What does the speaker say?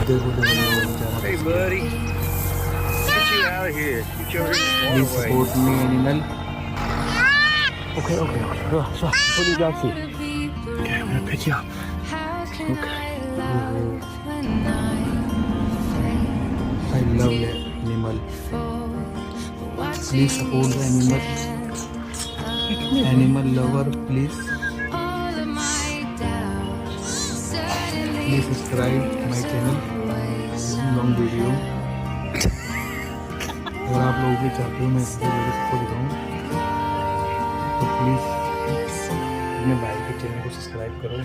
देखो देखो देखो बेचारा Hey, फंस गया। buddy. Get you out of here. Get your please waterway. Support me animal. Okay okay okay so what do you guys see? Okay, I'm gonna pick you up. Okay. I love the animal. Please support the animal. Animal lover, please. Please subscribe my channel. Long video. अगर आप लोग भी चाहते हो मैं इस video को दिखाऊं तो प्लीज़ अपने भाई के चैनल को सब्सक्राइब करो।